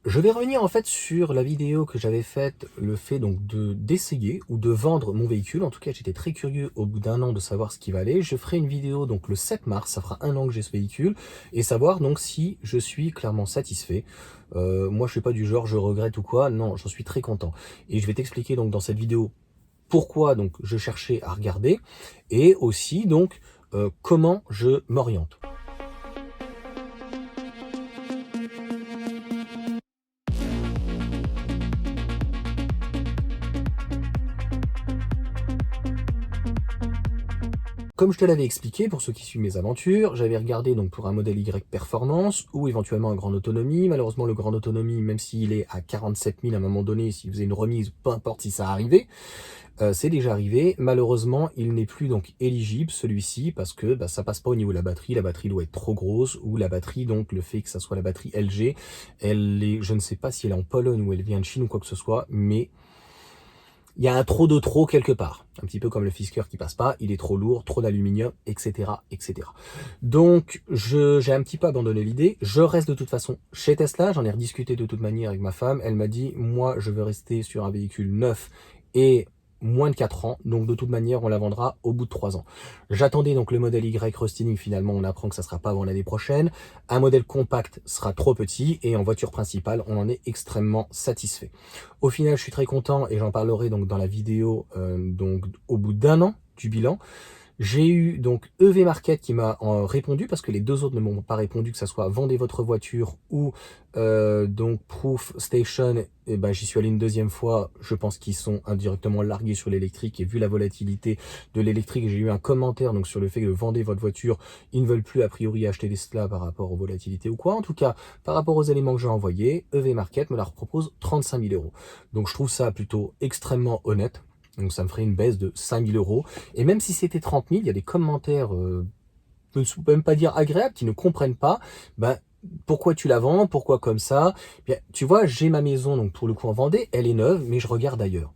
Je vais revenir en fait sur la vidéo que j'avais faite, le fait donc d'essayer ou de vendre mon véhicule. En tout cas, j'étais très curieux au bout d'un an de savoir ce qui valait. Je ferai une vidéo donc le 7 mars, ça fera un an que j'ai ce véhicule, et savoir donc si je suis clairement satisfait. Moi, je suis pas du genre je regrette ou quoi. Non, j'en suis très content. Et je vais t'expliquer donc dans cette vidéo pourquoi donc je cherchais à regarder et aussi donc comment je m'oriente. Comme je te l'avais expliqué, pour ceux qui suivent mes aventures, j'avais regardé donc pour un modèle Y performance ou éventuellement un grande autonomie. Malheureusement, le grande autonomie, même s'il est à 47 000 à un moment donné, s'il faisait une remise, peu importe si ça arrivait, c'est déjà arrivé. Malheureusement, il n'est plus donc éligible celui-ci parce que ça passe pas au niveau de la batterie. La batterie doit être trop grosse ou la batterie, donc le fait que ça soit la batterie LG, elle est, je ne sais pas si elle est en Pologne ou elle vient de Chine ou quoi que ce soit, mais il y a un trop de trop quelque part. Un petit peu comme le Fisker qui passe pas, il est trop lourd, trop d'aluminium, etc., etc. Donc, j'ai un petit peu abandonné l'idée. Je reste de toute façon chez Tesla. J'en ai rediscuté de toute manière avec ma femme. Elle m'a dit, moi, je veux rester sur un véhicule neuf et moins de 4 ans. Donc, de toute manière, on la vendra au bout de 3 ans. J'attendais donc le modèle Y Rusting. Finalement, on apprend que ça sera pas avant l'année prochaine. Un modèle compact sera trop petit et en voiture principale, on en est extrêmement satisfait. Au final, je suis très content et j'en parlerai donc dans la vidéo donc au bout d'un an du bilan. J'ai eu donc EV Market qui m'a répondu parce que les deux autres ne m'ont pas répondu, que ça soit vendez votre voiture ou donc Proof Station. Et ben, j'y suis allé une deuxième fois. Je pense qu'ils sont indirectement largués sur l'électrique et vu la volatilité de l'électrique, j'ai eu un commentaire donc sur le fait que vendez votre voiture. Ils ne veulent plus a priori acheter Tesla par rapport aux volatilités ou quoi. En tout cas, par rapport aux éléments que j'ai envoyés, EV Market me la propose 35 000 euros. Donc je trouve ça plutôt extrêmement honnête. Donc ça me ferait une baisse de 5 000 euros. Et même si c'était 30 000, il y a des commentaires, je ne peux même pas dire agréables, qui ne comprennent pas. Ben, pourquoi tu la vends? Pourquoi comme ça? Bien, tu vois, j'ai ma maison, donc pour le coup en Vendée, elle est neuve, mais je regarde ailleurs.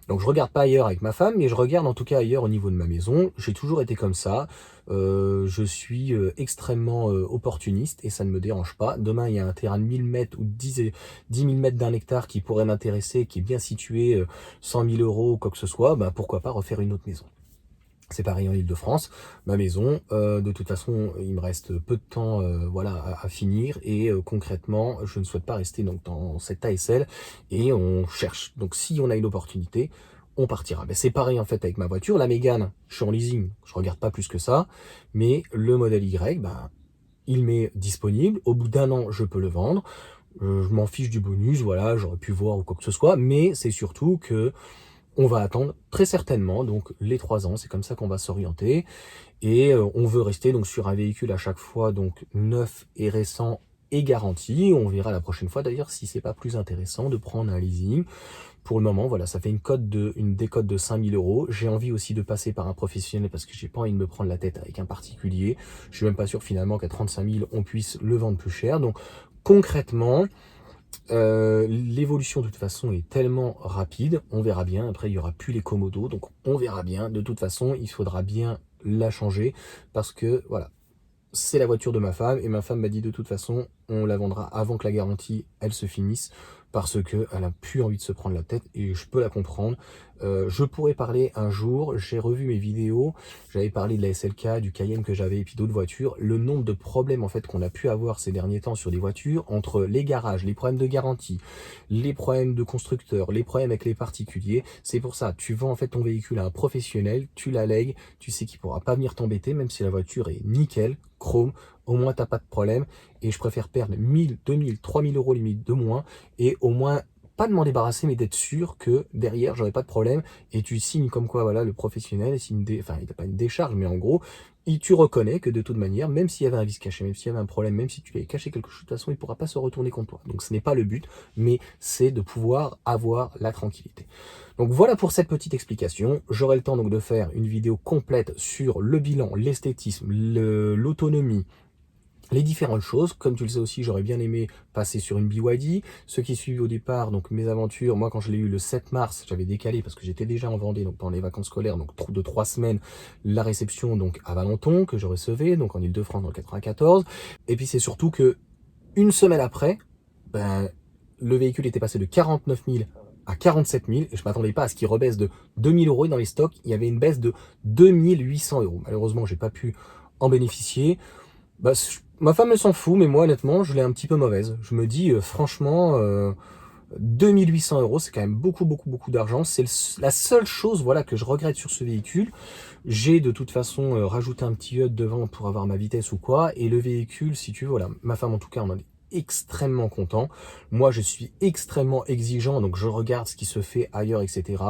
Donc je regarde pas ailleurs avec ma femme, mais je regarde en tout cas ailleurs au niveau de ma maison. J'ai toujours été comme ça. Je suis extrêmement opportuniste et ça ne me dérange pas. Demain, il y a un terrain de 1000 mètres ou 10 000 mètres d'un hectare qui pourrait m'intéresser, qui est bien situé, 100 000 euros ou quoi que ce soit, ben, pourquoi pas refaire une autre maison. C'est pareil en Île-de-France, ma maison, de toute façon, il me reste peu de temps voilà, à finir et concrètement, je ne souhaite pas rester donc, dans cette ASL et on cherche. Donc si on a une opportunité, on partira. Mais c'est pareil en fait avec ma voiture, la Mégane, je suis en leasing, je regarde pas plus que ça, mais le modèle Y, ben, il m'est disponible, au bout d'un an, je peux le vendre. Je m'en fiche du bonus, voilà, j'aurais pu voir ou quoi que ce soit, mais c'est surtout que on va attendre très certainement donc les 3 ans, c'est comme ça qu'on va s'orienter et on veut rester donc sur un véhicule à chaque fois donc neuf et récent et garanti. On verra la prochaine fois d'ailleurs si c'est pas plus intéressant de prendre un leasing. Pour le moment, voilà, ça fait une décote de 5 000 euros. J'ai envie aussi de passer par un professionnel parce que j'ai pas envie de me prendre la tête avec un particulier. Je suis même pas sûr finalement qu'à 35 000 on puisse le vendre plus cher. Donc concrètement, l'évolution de toute façon est tellement rapide, on verra bien. Après, il y aura plus les commodos, donc on verra bien. De toute façon, il faudra bien la changer parce que voilà, c'est la voiture de ma femme et ma femme m'a dit de toute façon, on la vendra avant que la garantie elle se finisse parce que elle a plus envie de se prendre la tête et je peux la comprendre. Je pourrais parler un jour, j'ai revu mes vidéos, j'avais parlé de la SLK, du Cayenne que j'avais et puis d'autres voitures. Le nombre de problèmes en fait qu'on a pu avoir ces derniers temps sur des voitures entre les garages, les problèmes de garantie, les problèmes de constructeurs, les problèmes avec les particuliers. C'est pour ça, tu vends en fait ton véhicule à un professionnel, tu la lègues, tu sais qu'il pourra pas venir t'embêter même si la voiture est nickel, chrome, au moins t'as pas de problème et je préfère perdre 1000, 2000, 3000 euros limite de moins et au moins pas de m'en débarrasser mais d'être sûr que derrière j'aurai pas de problème et tu signes comme quoi voilà le professionnel signe enfin il t'a pas une décharge mais en gros tu reconnais que de toute manière même s'il y avait un vice caché, même s'il y avait un problème, même si tu lui avais caché quelque chose de toute façon il pourra pas se retourner contre toi. Donc ce n'est pas le but mais c'est de pouvoir avoir la tranquillité. Donc voilà pour cette petite explication. J'aurai le temps donc de faire une vidéo complète sur le bilan, l'esthétisme, l'autonomie, les différentes choses. Comme tu le sais aussi, j'aurais bien aimé passer sur une BYD. Ceux qui suivent au départ, donc mes aventures, moi quand je l'ai eu le 7 mars, j'avais décalé parce que j'étais déjà en Vendée, donc pendant les vacances scolaires, donc de 3 semaines, la réception donc à Valenton que je recevais, donc en Ile-de-France dans le 94. Et puis c'est surtout que une semaine après, ben, le véhicule était passé de 49 000 à 47 000 et je m'attendais pas à ce qu'il rebaisse de 2 000 € et dans les stocks, il y avait une baisse de 2 800 €. Malheureusement, j'ai pas pu en bénéficier. Bah, ma femme elle s'en fout, mais moi honnêtement, je l'ai un petit peu mauvaise. Je me dis franchement, 2800 €, c'est quand même beaucoup d'argent. C'est la seule chose voilà que je regrette sur ce véhicule. J'ai de toute façon rajouté un petit HUD devant pour avoir ma vitesse ou quoi. Et le véhicule, si tu veux, voilà, ma femme en tout cas, on en est extrêmement content. Moi, je suis extrêmement exigeant, donc je regarde ce qui se fait ailleurs, etc.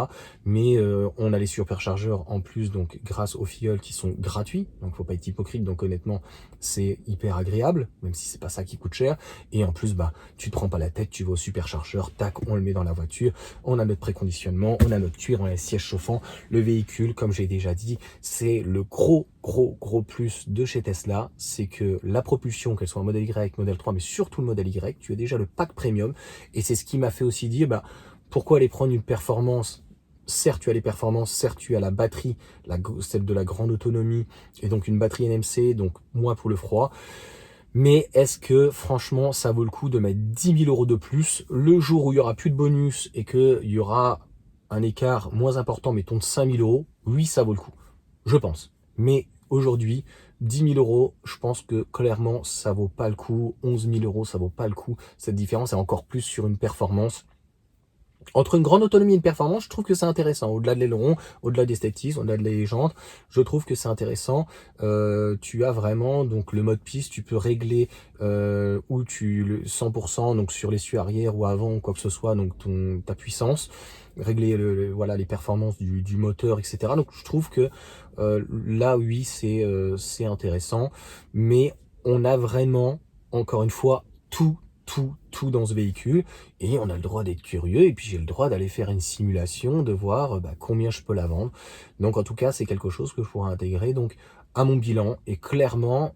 Mais on a les superchargeurs en plus, donc grâce aux filleuls qui sont gratuits. Donc, faut pas être hypocrite. Donc, honnêtement, c'est hyper agréable, même si c'est pas ça qui coûte cher. Et en plus, bah, tu te prends pas la tête, tu vas au superchargeur, tac, on le met dans la voiture. On a notre préconditionnement, on a notre cuir, on a les sièges chauffants. Le véhicule, comme j'ai déjà dit, c'est le gros plus de chez Tesla, c'est que la propulsion, qu'elle soit en modèle Y, modèle 3, mais surtout le modèle Y, tu as déjà le pack premium. Et c'est ce qui m'a fait aussi dire, bah, pourquoi aller prendre une performance? Certes, tu as les performances, certes, tu as la batterie, celle de la grande autonomie, et donc une batterie NMC, donc moins pour le froid. Mais est-ce que franchement, ça vaut le coup de mettre 10 000 € de plus le jour où il n'y aura plus de bonus et qu'il y aura un écart moins important, mettons de 5 000 €? Oui, ça vaut le coup, je pense. Mais aujourd'hui, 10 000 €, je pense que clairement, ça vaut pas le coup. 11 000 €, ça vaut pas le coup. Cette différence est encore plus sur une performance. Entre une grande autonomie et une performance, je trouve que c'est intéressant. Au-delà de l'aileron, au-delà des steptis, au-delà de les jantes, je trouve que c'est intéressant. Tu as vraiment donc le mode piste, tu peux régler où tu le 100% donc sur l'essieu arrière ou avant ou quoi que ce soit, donc ta puissance, régler voilà les performances du moteur, etc. Donc je trouve que là oui c'est intéressant, mais on a vraiment encore une fois tout dans ce véhicule et on a le droit d'être curieux et puis j'ai le droit d'aller faire une simulation, de voir bah, combien je peux la vendre. Donc en tout cas, c'est quelque chose que je pourrais intégrer donc à mon bilan et clairement,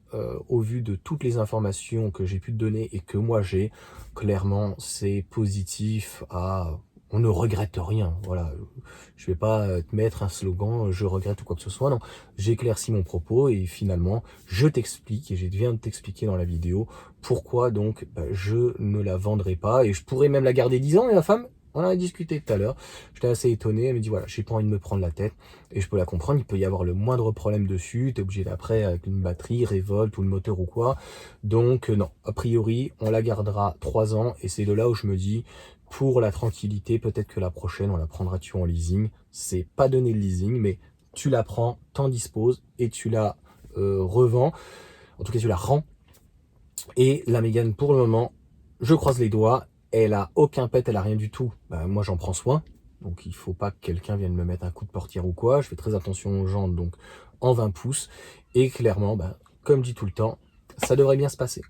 au vu de toutes les informations que j'ai pu te donner et que moi j'ai, clairement c'est positif à... On ne regrette rien, voilà. Je vais pas te mettre un slogan, je regrette ou quoi que ce soit, non. J'éclaircis mon propos et finalement, je t'explique et je viens de t'expliquer dans la vidéo pourquoi donc bah, je ne la vendrai pas et je pourrais même la garder 10 ans. Et ma femme, on en a discuté tout à l'heure, j'étais assez étonné, elle me dit voilà, j'ai pas envie de me prendre la tête et je peux la comprendre, il peut y avoir le moindre problème dessus, t'es obligé d'après avec une batterie, révolte ou le moteur ou quoi, donc non, a priori on la gardera 3 ans et c'est de là où je me dis pour la tranquillité, peut-être que la prochaine on la prendra tu en leasing, c'est pas donner le leasing mais tu la prends, t'en disposes et tu la revends, en tout cas tu la rends. Et la Mégane, pour le moment, je croise les doigts, elle a aucun pet, elle a rien du tout. Bah, moi, j'en prends soin. Donc, il faut pas que quelqu'un vienne me mettre un coup de portière ou quoi. Je fais très attention aux jantes, donc en 20 pouces. Et clairement, bah, comme dit tout le temps, ça devrait bien se passer.